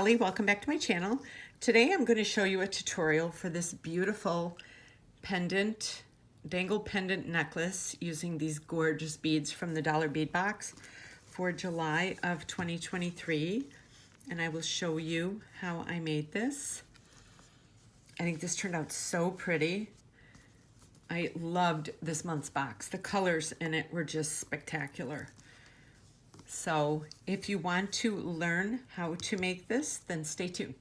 Kelly. Welcome back to my channel. Today I'm going to show you a tutorial for this beautiful pendant, dangle pendant necklace using these gorgeous beads from the Dollar Bead Box for July of 2023. And I will show you how I made this. I think this turned out so pretty. I loved this month's box. The colors in it were just spectacular. So if you want to learn how to make this, then stay tuned.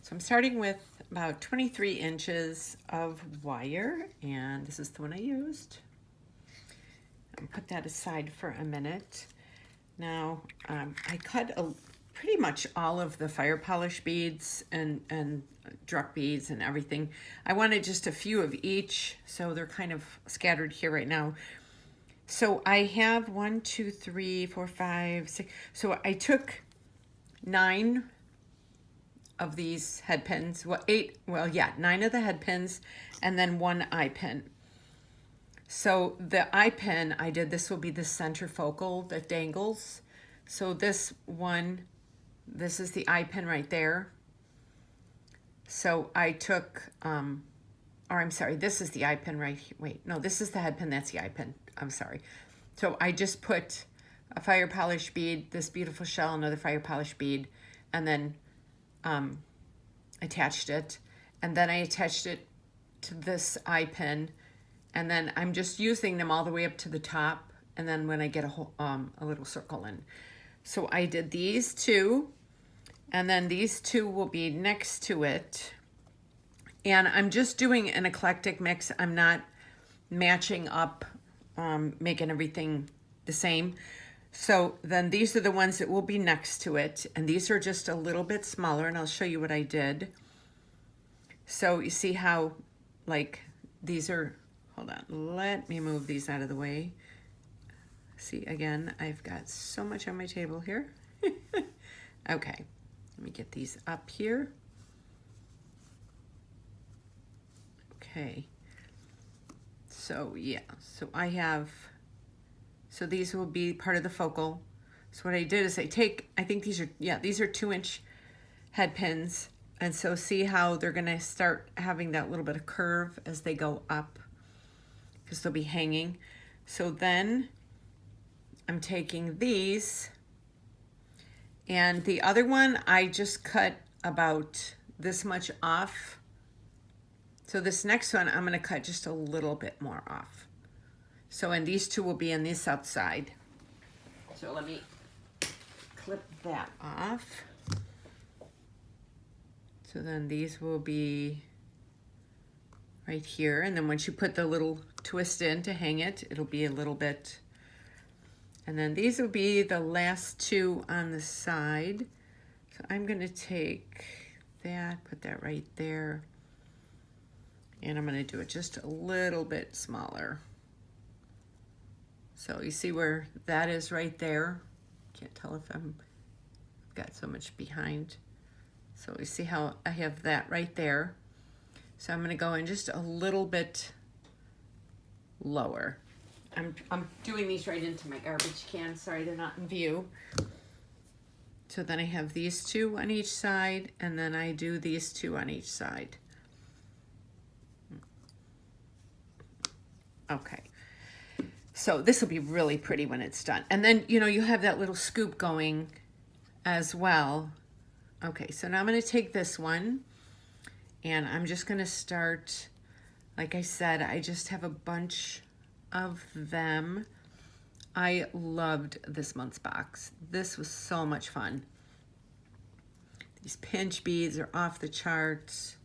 So I'm starting with about 23 inches of wire, and this is the one I used. I'll put that aside for a minute. Now I cut pretty much all of the fire polish beads and druck beads and everything. I wanted just a few of each, so they're kind of scattered here right now. So I have 1, 2, 3, 4, 5, 6. So I took 9 of these head pins. Well, 8. Well, yeah, 9 of the head pins, and then 1 eye pin. So the eye pin I did. This will be the centrifocal that dangles. So this one, this is the eye pin right there. So I took, or I'm sorry, this is the eye pin right here. Wait, no, this is the head pin. That's the eye pin. I'm sorry. So I just put a fire polish bead, this beautiful shell, another fire polish bead, and then attached it. And then I attached it to this eye pin. And then I'm just using them all the way up to the top. And then when I get a little circle in. So I did these two. And then these two will be next to it. And I'm just doing an eclectic mix. I'm not matching up, making everything the same. So then these are the ones that will be next to it. And these are just a little bit smaller, and I'll show you what I did. So you see how, like, these are, hold on, let me move these out of the way. See, again, I've got so much on my table here. Okay, let me get these up here. Okay, so yeah, so I have, so these will be part of the focal. So what I did is I think these are, yeah, these are 2-inch head pins. And so see how they're gonna start having that little bit of curve as they go up, because they'll be hanging. So then I'm taking these, and the other one I just cut about this much off. So this next one, I'm gonna cut just a little bit more off. So, and these two will be on this outside. So let me clip that off. So then these will be right here. And then once you put the little twist in to hang it, it'll be a little bit. And then these will be the last two on the side. So I'm gonna take that, put that right there. And I'm going to do it just a little bit smaller. So you see where that is right there. Can't tell if I've got so much behind. So you see how I have that right there. So I'm going to go in just a little bit lower. I'm doing these right into my garbage can. Sorry, they're not in view. So then I have these two on each side, and then I do these two on each side. Okay, so this will be really pretty when it's done. And then, you know, you have that little scoop going as well. Okay, so now I'm going to take this one, and I'm just going to start, like I said, I just have a bunch of them. I loved this month's box. This was so much fun. These pinch beads are off the charts.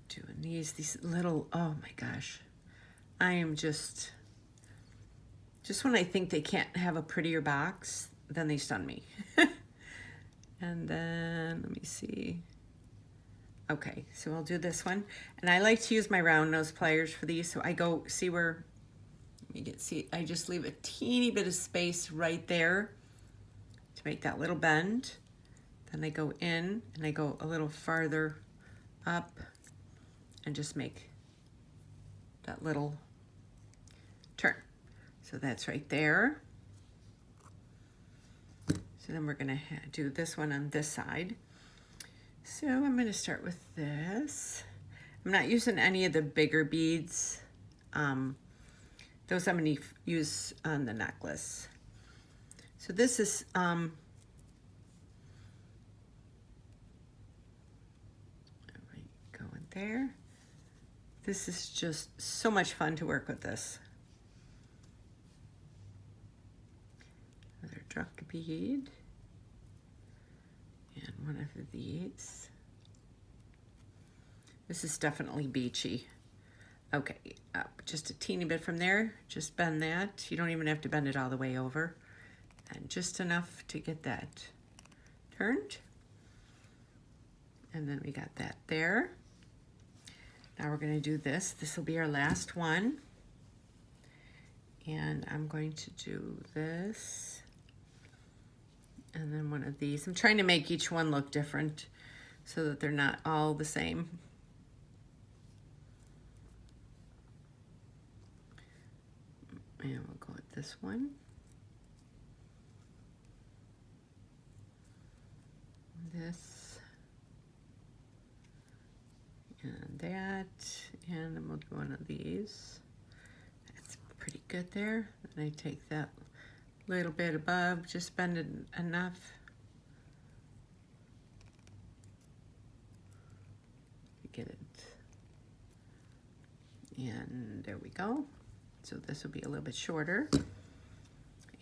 Doing these little, oh my gosh. I am just when I think they can't have a prettier box, then they stun me. And then, let me see. Okay, so I'll do this one. And I like to use my round nose pliers for these. So I go, see where, I just leave a teeny bit of space right there to make that little bend. Then I go in and I go a little farther up and just make that little turn. So that's right there. So then we're gonna do this one on this side. So I'm gonna start with this. I'm not using any of the bigger beads. Those I'm gonna use on the necklace. So this is, going there. This is just so much fun to work with this. Another druck bead. And one of these. This is definitely beachy. Okay, up just a teeny bit from there. Just bend that. You don't even have to bend it all the way over. And just enough to get that turned. And then we got that there. Now we're going to do this. This will be our last one. And I'm going to do this. And then one of these. I'm trying to make each one look different so that they're not all the same. And we'll go with this one. This. And that. And then we'll do one of these. That's pretty good there. And I take that little bit above, just bend it enough. Get it. And there we go. So this will be a little bit shorter.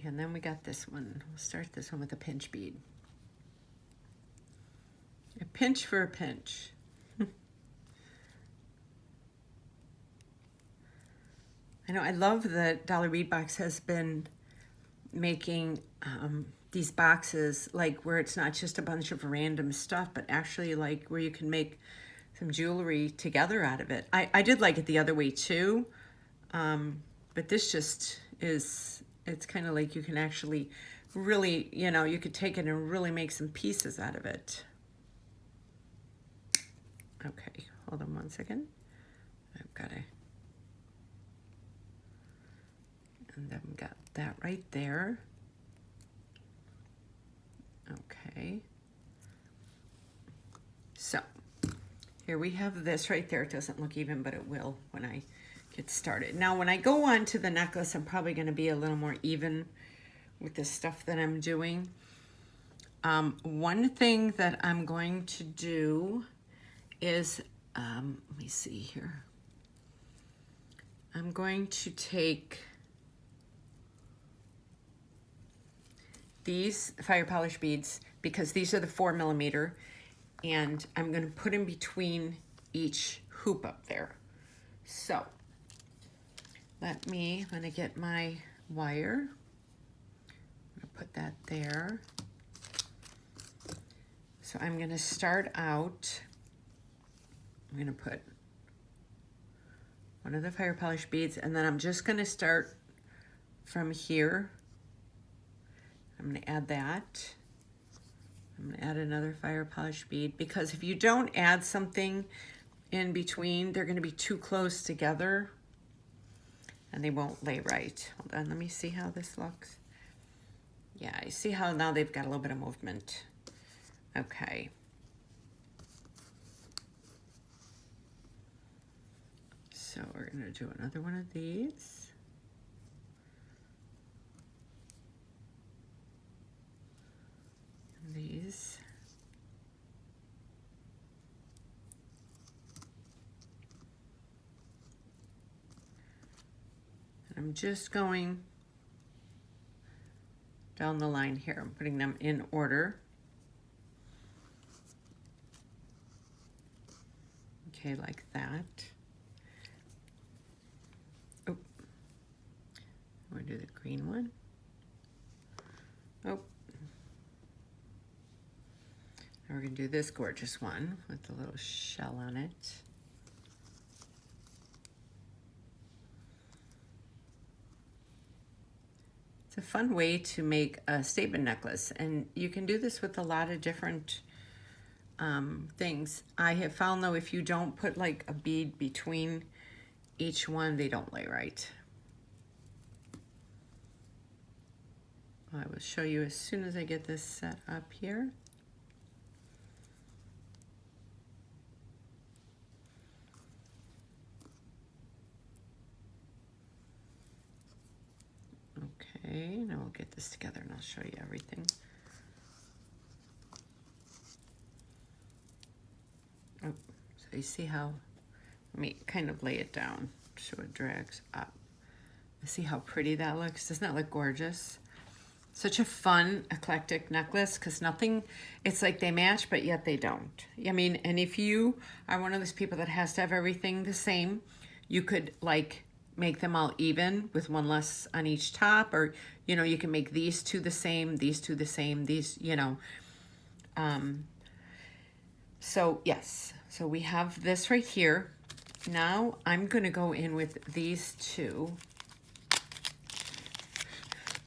And then we got this one. We'll start this one with a pinch bead. A pinch for a pinch. I know, I love that Dollar Bead Box has been making these boxes like where it's not just a bunch of random stuff, but actually like where you can make some jewelry together out of it. I did like it the other way too, but this just is, it's kind of like you can actually really, you know, you could take it and really make some pieces out of it. Okay, hold on one second. I've got to, and then we got that right there. Okay. So here we have this right there. It doesn't look even, but it will when I get started. Now, when I go on to the necklace, I'm probably going to be a little more even with the stuff that I'm doing. One thing that I'm going to do is, let me see here. I'm going to take these fire polish beads because these are the 4mm, and I'm going to put in between each hoop up there. So let me, when I get my wire, I'm going to put that there. So I'm going to start out, I'm going to put one of the fire polish beads, and then I'm just going to start from here. I'm going to add that. I'm going to add another fire polish bead, because if you don't add something in between, they're going to be too close together and they won't lay right. Hold on, let me see how this looks. Yeah, I see how now they've got a little bit of movement. Okay. So we're going to do another one of these. These. And I'm just going down the line here. I'm putting them in order. Okay, like that. Oh, I'm going to do the green one. Oh. Now we're going to do this gorgeous one with the little shell on it. It's a fun way to make a statement necklace, and you can do this with a lot of different things. I have found though, if you don't put like a bead between each one, they don't lay right. I will show you as soon as I get this set up here. Okay, now we'll get this together and I'll show you everything. Oh, so you see how, let me kind of lay it down so it drags up. See how pretty that looks? Doesn't that look gorgeous? Such a fun, eclectic necklace because nothing, it's like they match, but yet they don't. I mean, and if you are one of those people that has to have everything the same, you could like make them all even with one less on each top, or, you know, you can make these two the same, these two the same, these, you know. So yes, so we have this right here. Now I'm gonna go in with these two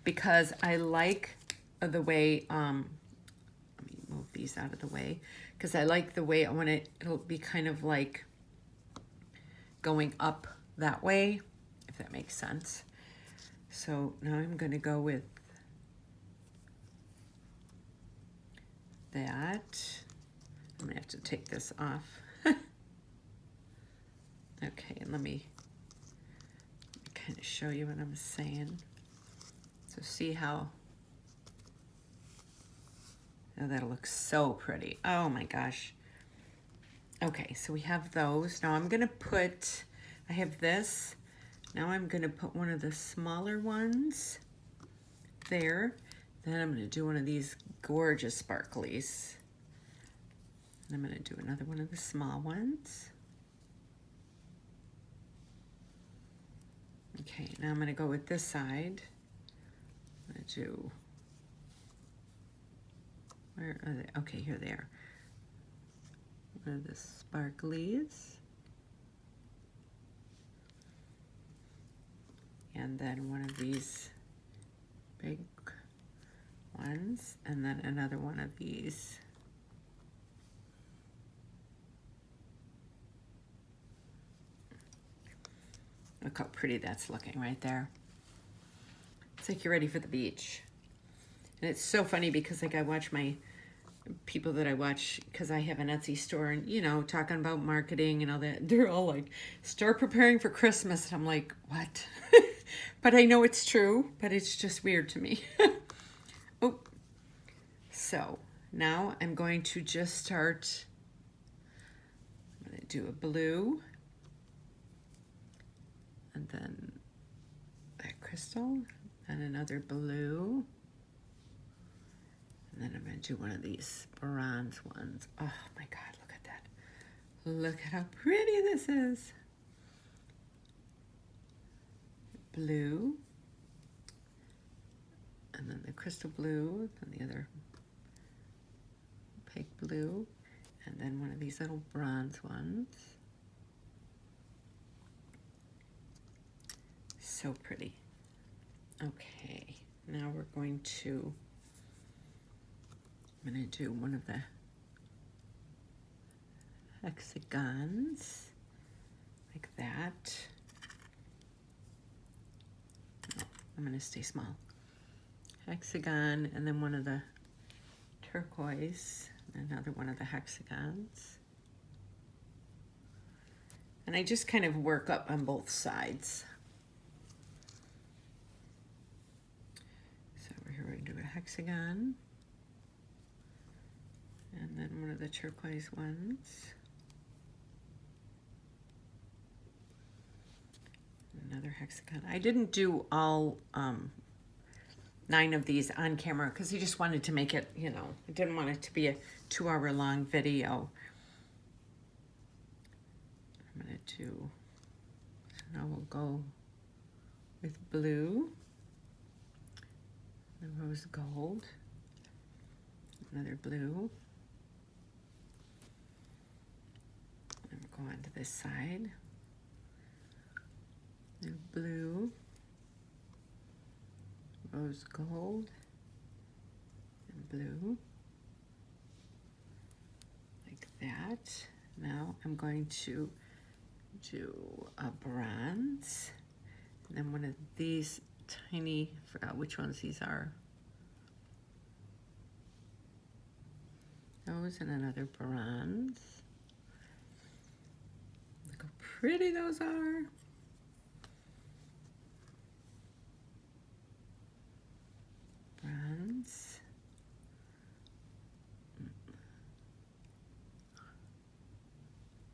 because I like the way, let me move these out of the way, because I like the way I want it, it'll be kind of like going up that way, if that makes sense. So now I'm gonna go with that. I'm gonna have to take this off. Okay, and let me kind of show you what I'm saying. So see how, oh, that looks so pretty. Oh my gosh. Okay, so we have those. Now I'm gonna put, I have this. Now I'm gonna put one of the smaller ones there. Then I'm gonna do one of these gorgeous sparklies. And I'm gonna do another one of the small ones. Okay, now I'm gonna go with this side. I'm gonna do, where are they? Okay, here they are. One of the sparklies. And then one of these big ones, and then another one of these. Look how pretty that's looking right there. It's like you're ready for the beach. And it's so funny because like I watch my people that I watch, because I have an Etsy store, and you know, talking about marketing and all that, they're all like, start preparing for Christmas. And I'm like, what? But I know it's true, but it's just weird to me. Oh, so now I'm going to just start, I'm going to do a blue, and then that crystal, and another blue, and then I'm going to do one of these bronze ones. Oh my God, look at that. Look at how pretty this is. Blue, and then the crystal blue, and the other opaque blue, and then one of these little bronze ones. So pretty. Okay, now we're going to, I'm going to do one of the hexagons, like that. No, I'm going to stay small. Hexagon, and then one of the turquoise, another one of the hexagons. And I just kind of work up on both sides. So over here we're going to do a hexagon, and then one of the turquoise ones. Another hexagon. I didn't do all 9 of these on camera because I just wanted to make it, you know, I didn't want it to be a 2-hour long video. I'm going to do, so now we'll go with blue, the rose gold, another blue, and we'll go on to this side. Blue, rose gold, and blue, like that. Now I'm going to do a bronze, and then one of these tiny, I forgot which ones these are. Those and another bronze. Look how pretty those are. Bronze.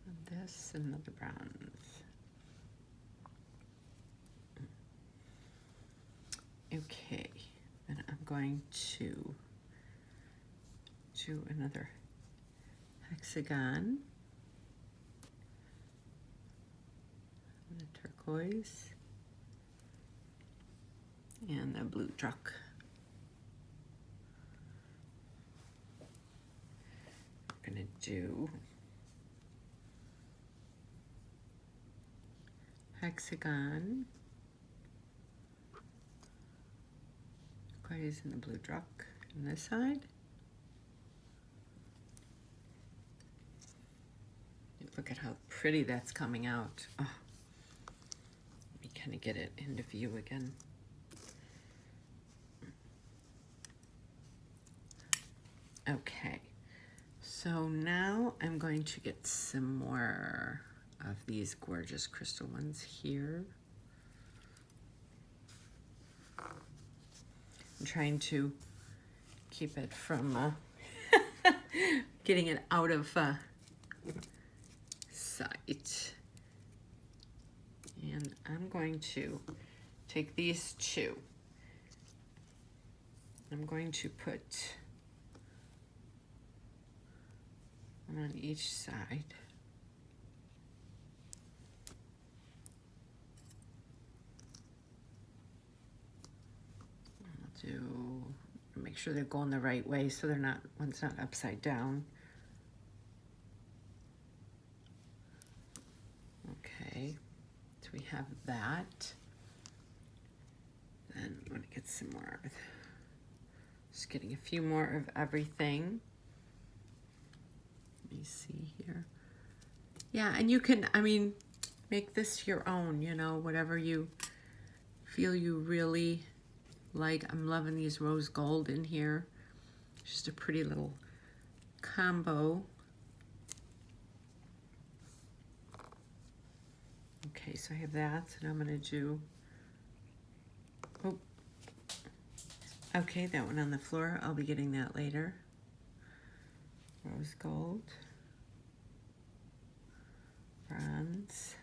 And this and another bronze. Okay, and I'm going to do another hexagon. And a turquoise. And the blue truck. I'm gonna do hexagon, turquoise and the blue truck on this side. Look at how pretty that's coming out. Oh, let me kind of get it into view again. Okay, so now I'm going to get some more of these gorgeous crystal ones here. I'm trying to keep it from getting it out of sight. And I'm going to take these two. I'm going to put one on each side. I'll do, make sure they're going the right way so they're not, one's not upside down. Okay, so we have that. Then I'm gonna get some more, just getting a few more of everything. Let me see here. Yeah, and you can, I mean, make this your own, you know, whatever you feel you really like. I'm loving these rose gold in here. Just a pretty little combo. Okay, so I have that, and I'm gonna do, oh, okay, that one on the floor. I'll be getting that later. Rose gold, bronze,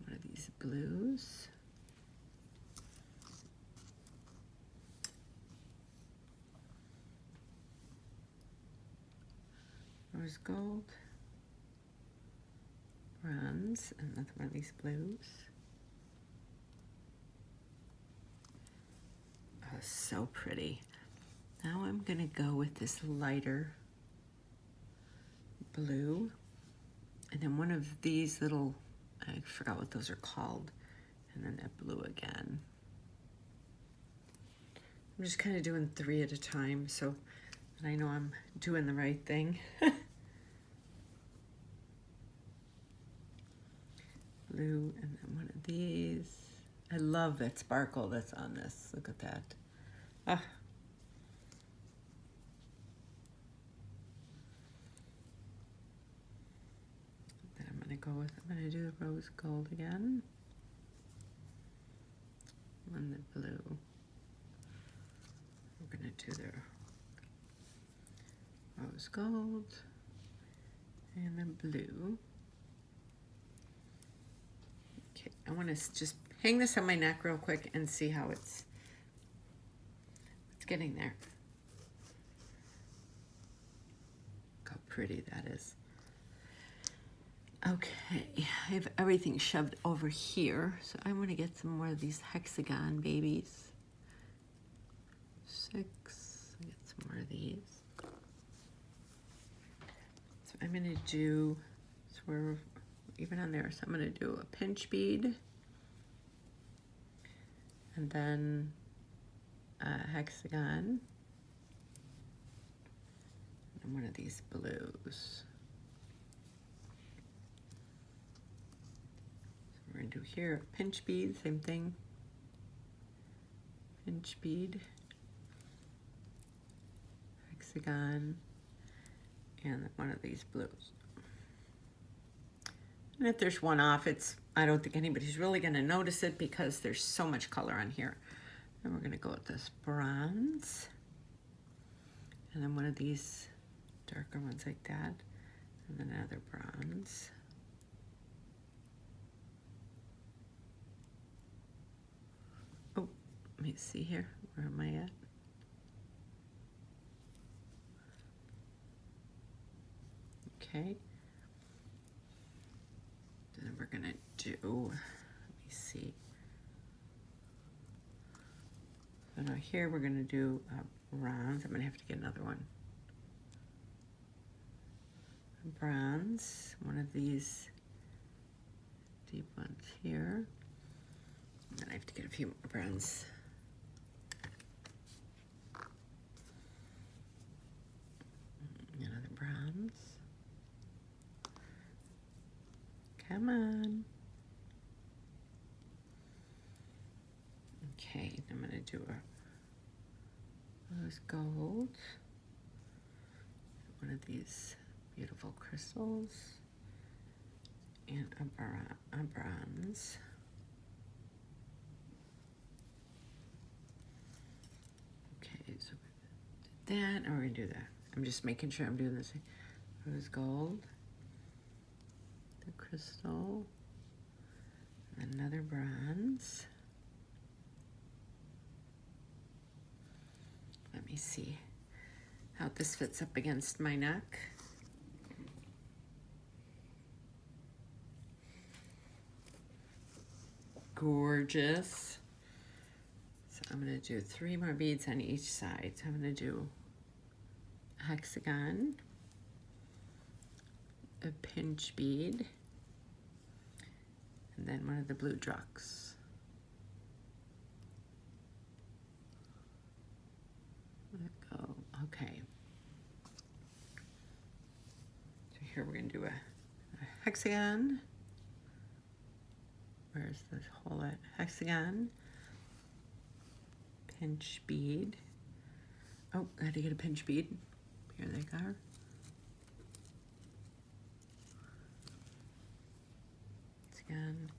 one of these blues, rose gold, bronze, another one of these blues. Oh, so pretty. Now I'm gonna go with this lighter blue, and then one of these little, I forgot what those are called, and then that blue again. I'm just kind of doing 3 at a time so that I know I'm doing the right thing. Blue, and then one of these. I love that sparkle that's on this. Look at that. Ah. Then I'm gonna go with, I'm gonna do the rose gold again. And the blue. We're gonna do the rose gold and the blue. Okay, I want to just hang this on my neck real quick and see how it's getting there. Look how pretty that is. Okay, I have everything shoved over here, so I want to get some more of these hexagon babies. 6, get some more of these. So I'm going to do, so we're even on there, so I'm going to do a pinch bead, and then a hexagon, and one of these blues. We're gonna do here a pinch bead, same thing. Pinch bead, hexagon, and one of these blues. And if there's one off, I don't think anybody's really going to notice it because there's so much color on here. And we're going to go with this bronze. And then one of these darker ones like that. And then another bronze. Oh, let me see here. Where am I at? Okay. Then we're gonna do, let me see. So now here we're gonna do bronze. I'm gonna have to get another one. Bronze, one of these deep ones here. And then I have to get a few more bronze. Another bronze. Come on. Okay, I'm gonna do a rose gold. One of these beautiful crystals. And a bronze. Okay, so we did that, and we're gonna do that. I'm just making sure I'm doing this. Rose gold. The crystal. Another bronze. Let me see how this fits up against my neck. Gorgeous. So I'm going to do 3 more beads on each side. So I'm going to do a hexagon, a pinch bead, and then one of the blue drugs. Let go. Okay. So here we're going to do a hexagon. Where's this hole at? Hexagon, pinch bead. Oh, I had to get a pinch bead. Here they are. Hexagon,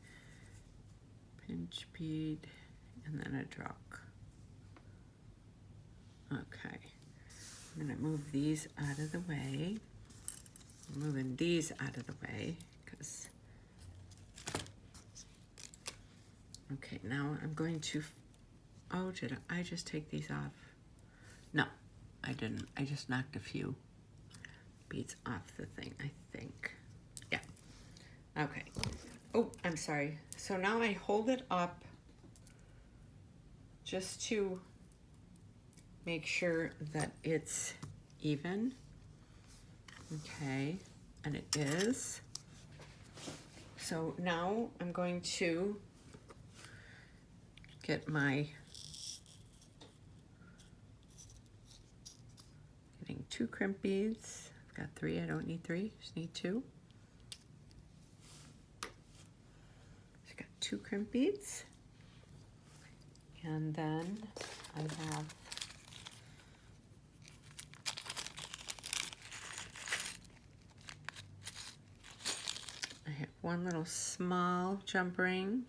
pinch bead, and then a drug. Okay, I'm gonna move these out of the way. I'm moving these out of the way because. Okay, now I'm going to, oh, did I just take these off? No, I didn't. I just knocked a few beads off the thing, I think. Yeah, okay. Oh, I'm sorry. So now I hold it up just to make sure that it's even. Okay, and it is. So now I'm going to get getting 2 crimp beads. I've got 3, I don't need 3, just need 2. So I've got 2 crimp beads. And then I have one little small jump ring.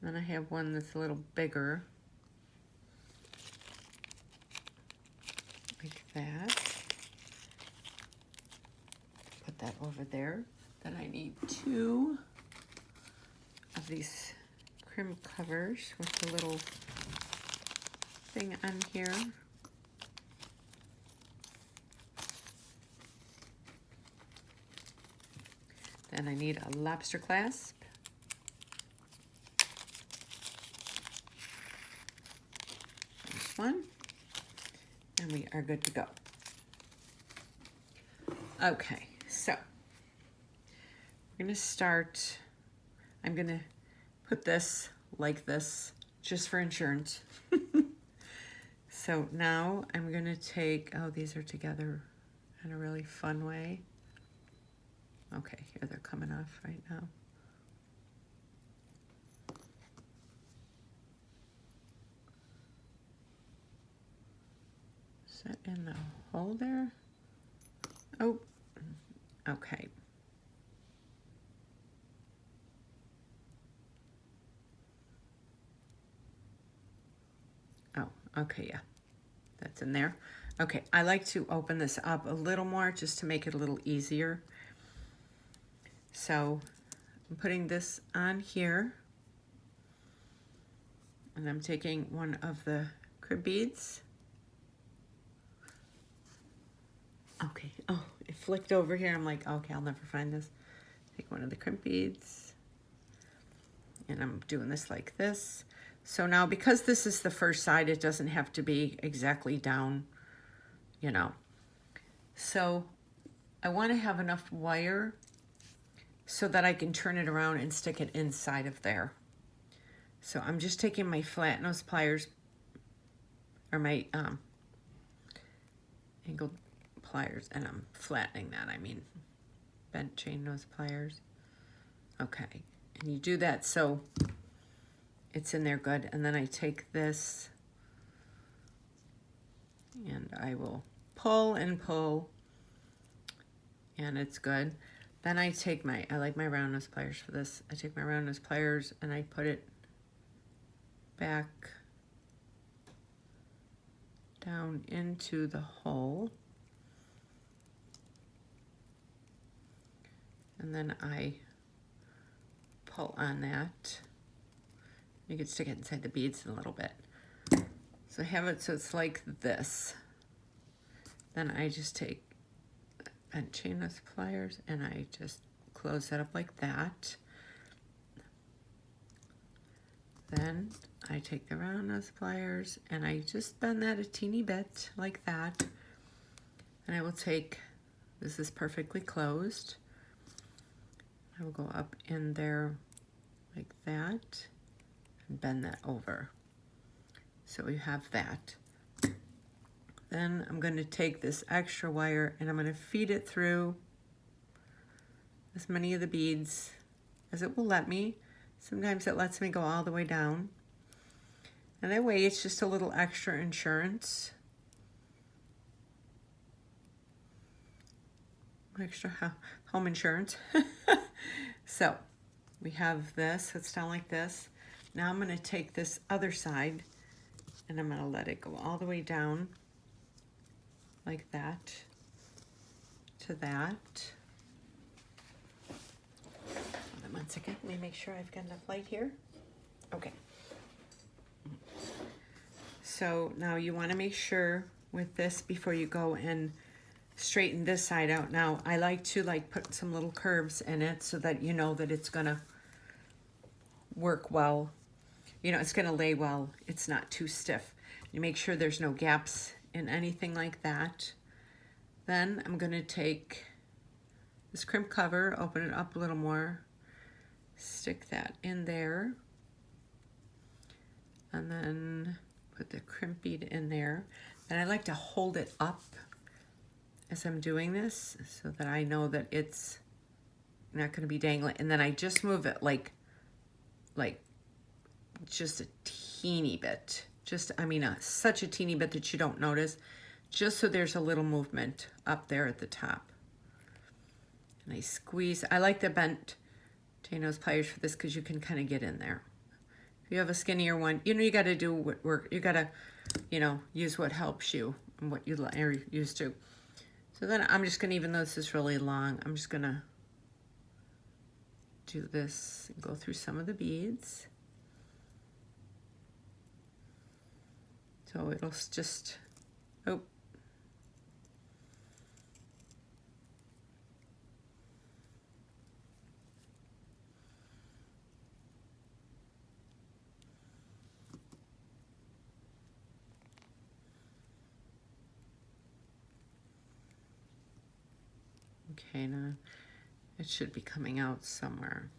Then I have one that's a little bigger, like that. Put that over there. Then I need 2 of these crimp covers with the little thing on here. Then I need a lobster clasp. One, and we are good to go. Okay, so we're gonna start. I'm gonna put this like this just for insurance. So now I'm gonna take, oh, these are together in a really fun way. Okay, here they're coming off right now. Set in the holder. Oh, okay. Oh, okay, yeah, that's in there. Okay, I like to open this up a little more just to make it a little easier. So I'm putting this on here, and I'm taking one of the crib beads. Okay, oh, it flicked over here. I'm like, okay, I'll never find this. Take one of the crib beads, and I'm doing this like this. So now, because this is the first side, it doesn't have to be exactly down, you know. So I want to have enough wire so that I can turn it around and stick it inside of there. So I'm just taking my flat nose pliers, or my angled pliers, and I'm flattening that. I mean, bent chain nose pliers. Okay, and you do that so it's in there good. And then I take this and I will pull and pull, and it's good. Then I take I like my round nose pliers for this. I take my round nose pliers and I put it back down into the hole. And then I pull on that. You can stick it inside the beads in a little bit. So I have it so it's like this. Then I just take bent chain nose pliers and I just close that up like that. Then I take the round nose pliers and I just bend that a teeny bit like that. And I will take, this is perfectly closed. I will go up in there like that and bend that over. So we have that. Then I'm going to take this extra wire and I'm going to feed it through as many of the beads as it will let me. Sometimes it lets me go all the way down. And that way it's just a little extra insurance. Extra home insurance. So we have this, it's down like this. Now I'm going to take this other side and I'm going to let it go all the way down like that to that. Hold on 1 second, let me make sure I've got enough light here. Okay. So now you want to make sure with this before you go and straighten this side out. Now I like to put some little curves in it so that you know that it's gonna work well. You know, it's gonna lay well. It's not too stiff. You make sure there's no gaps in anything like that. Then I'm gonna take this crimp cover, open it up a little more, stick that in there, and then put the crimp bead in there. And I like to hold it up as I'm doing this so that I know that it's not going to be dangling. And then I just move it like just a teeny bit. Just, I mean, such a teeny bit that you don't notice. Just so there's a little movement up there at the top. And I squeeze. I like the bent chain nose pliers for this because you can kind of get in there. If you have a skinnier one, you know, you got to do what work. You got to, you know, use what helps you and what you are used to. So then I'm just going to, even though this is really long, I'm just going to do this and go through some of the beads. So it'll just, oh. Okay, now it should be coming out somewhere.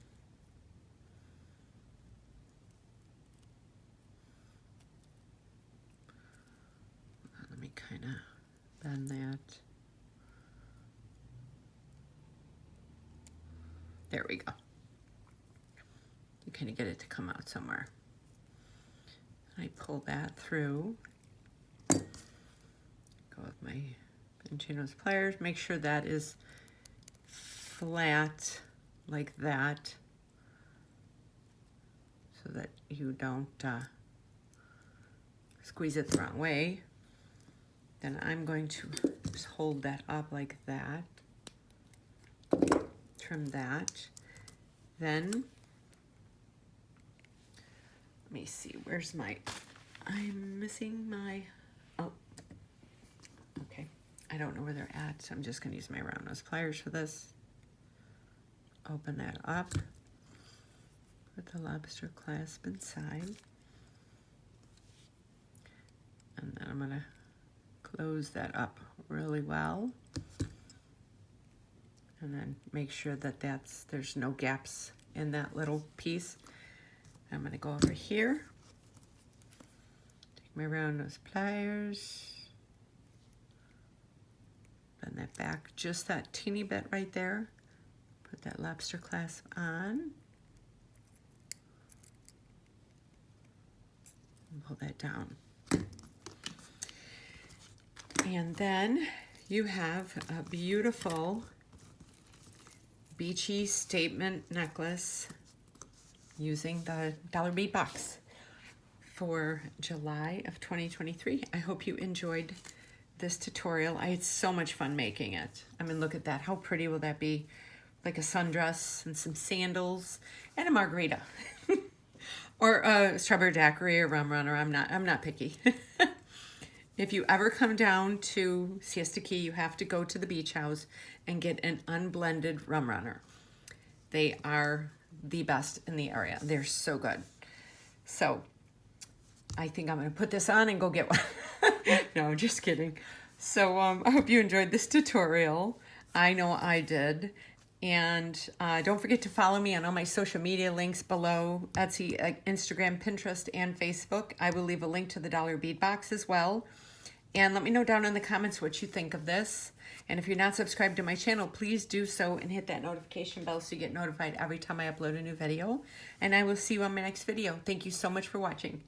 Let me kind of bend that. There we go. You kind of get it to come out somewhere. I pull that through. Go with my and chain those pliers. Make sure that is flat like that so that you don't squeeze it the wrong way. Then I'm going to just hold that up like that. Trim that. Then, let me see, where's my, I'm missing my, oh, okay. I don't know where they're at, so I'm just gonna use my round nose pliers for this. Open that up. Put the lobster clasp inside. And then I'm gonna close that up really well. And then make sure that there's no gaps in that little piece. I'm gonna go over here. Take my round nose pliers. Bend that back just that teeny bit right there. Put that lobster clasp on. And pull that down. And then you have a beautiful beachy statement necklace using the dollar bead box for July of 2023. I hope you enjoyed this tutorial. I had so much fun making it. I mean, look at that. How pretty will that be? Like a sundress and some sandals and a margarita. Or a strawberry daiquiri or rum runner. I'm not picky. If you ever come down to Siesta Key, you have to go to the beach house and get an unblended rum runner. They are the best in the area. They're so good. So I think I'm gonna put this on and go get one. No, just kidding. So I hope you enjoyed this tutorial. I know I did. And don't forget to follow me on all my social media links below, Etsy, Instagram, Pinterest, and Facebook. I will leave a link to the dollar bead box as well. And let me know down in the comments what you think of this. And if you're not subscribed to my channel, please do so and hit that notification bell so you get notified every time I upload a new video. And I will see you on my next video. Thank you so much for watching.